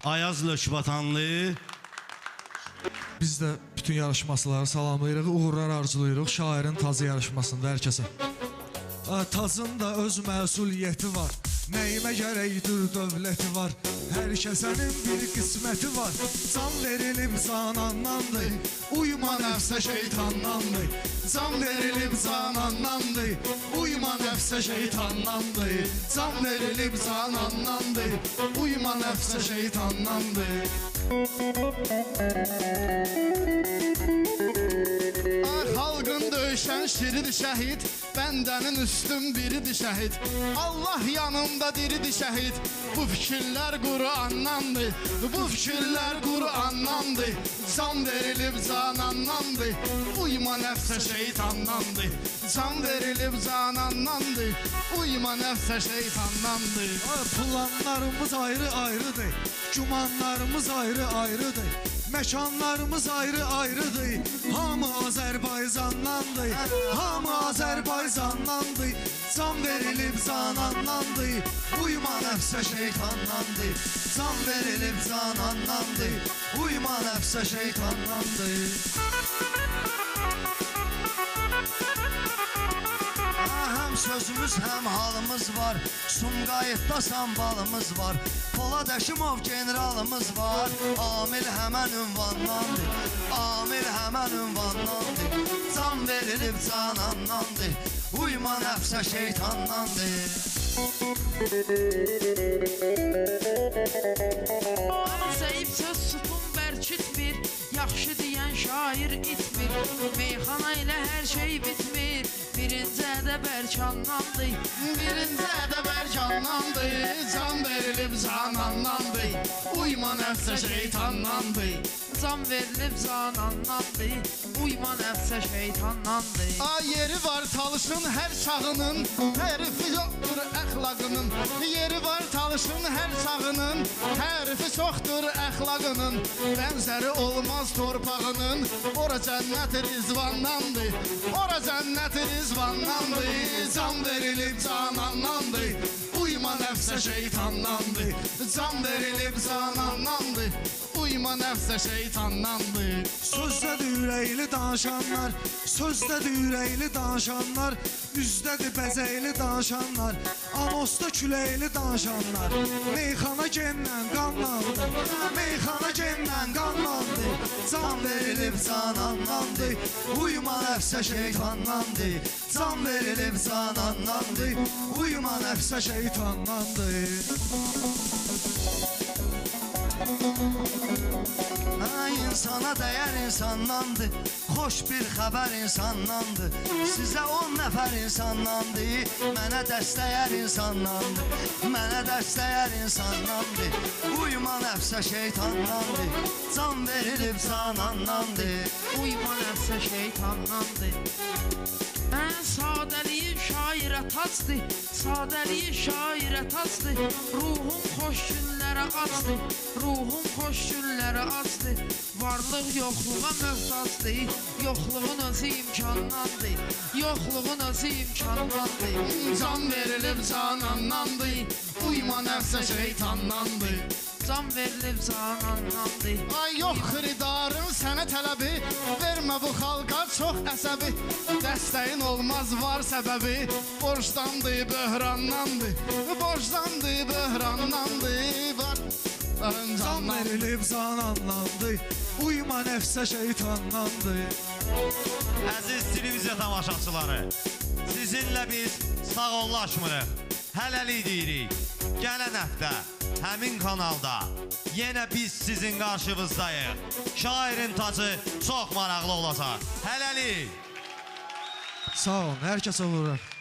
Ayaz Lökbatanlı. Biz də bütün yarışmaçıları salamlayırıq, uğurlar arzulayırıq şairin tazı yarışmasında hər kəsə. Tazın da öz məsuliyyəti var, nəyimə gərəkdir dövləti var. Hər kəsənin bir qisməti var, can verilib canandandır, uyma nəfsə şeytandandır. Can verilib canandandır, uyma nəfsə şeytandandır. Can verilib canandandır, uyma nəfsə şeytandandır. Xalqın döyüşən şiridir şəhid, bəndənin üstün biridir şəhid. Allah yanımda diridir şəhid, bu fikirlər Qur'andandır, bu fikirlər Qur'andandır. Can verilib canandandır, uyma nəfsə şeytandandır. Can verilib canandandır, uyma nəfsə şeytandandır. Planlarımız ayrı-ayrıdır, gümanlarımız ayrı-ayrıdır. Məkanlarımız ayrı-ayrıdır, hamı Azərbaycandandır, hamı Azərbaycandandır. Can verilib canandandır, uyma nəfsə şeytandandır. Can verilib canandandır, uyma nəfsə şeytandandır. Həm sözümüz, həm halımız var, Sumqayıtda sambalımız var, Polad Əşimov generalımız var. Amil həmən ünvandandır, amil həmən ünvandandır. Can verilib canandandır, uyma nəfsə şeytandandır. Zəif söz sütun bərkitmir, yaxşı deyən şair itmir. Meyxana ilə hər şey bitmir, birinci ədəb Erkandandır. Birinci ədəb Erkandandır, can verilib canandandır, uyma nəfsə şeytandandır. Can verilib canandandır, uyma nəfsə şeytandandır. Yeri var talışın hər çağının, hərifi yoxdur əxlaqının. Yeri var talışın hər çağının, hərifi çoxdur əxlaqının. Bənzəri olmaz torpağının, ora cənnət rizvandandır, ora cənnət rizvandandır. Can verilib canandandır, uyma nəfsə şeytandandır. Can verilib canandandır, uyma nəfsə şeytandandır. Sözdədir ürəkli danışanlar, sözdədir ürəkli danışanlar, üzdədir bəzəkli danışanlar, anonsda küləkli danışanlar. Meyxana genlə qanlandı, meyxana genlə qanlandı. Can verilib canandandır, uyma nəfsə şeytandandır. Can verilib canandandır, uyma nəfsə şeytandandır. İnsana dəyər insandandır, xoş bir xəbər insandandır. Sizə 10 nəfər insandandır, mənə dəstəyər insandandır. Mənə dəstəyər insandandır, uyma nəfsə şeytandandır. Can verilib canandandır, Uyma nəfsə şeytandandır. Sadəliyi şairə tacdır, sadəliyi şairə tacdır. Ruhum xoş günlərə açdır, ruhum xoş günlərə açdır. Varlıq yoxluğa möhtacdır, yoxluğun özü imkandandır, yoxluğun özü imkandandır. Can verilib canandandır, uyma nəfsə şeytandandır. Can verilib canandandır. Yox xiridarın sənə tələbi, vermə bu xalqa çox əsəbi. Dəstəyin olmaz var səbəbi, borcdandır, böhrandandır, borcdandır, böhrandandır. can verilib canandandır, uyma nəfsə şeytandandır. Əziz televiziya tamaşaçıları, sizinlə biz sağollaşmırıq, hələlik deyirik. Gələn həftə həmin kanalda yenə biz sizin qarşınızdayıq. Şairin tacı çox maraqlı olacaq. Hələlik. Sağ olun, hər kəsə uğurlar.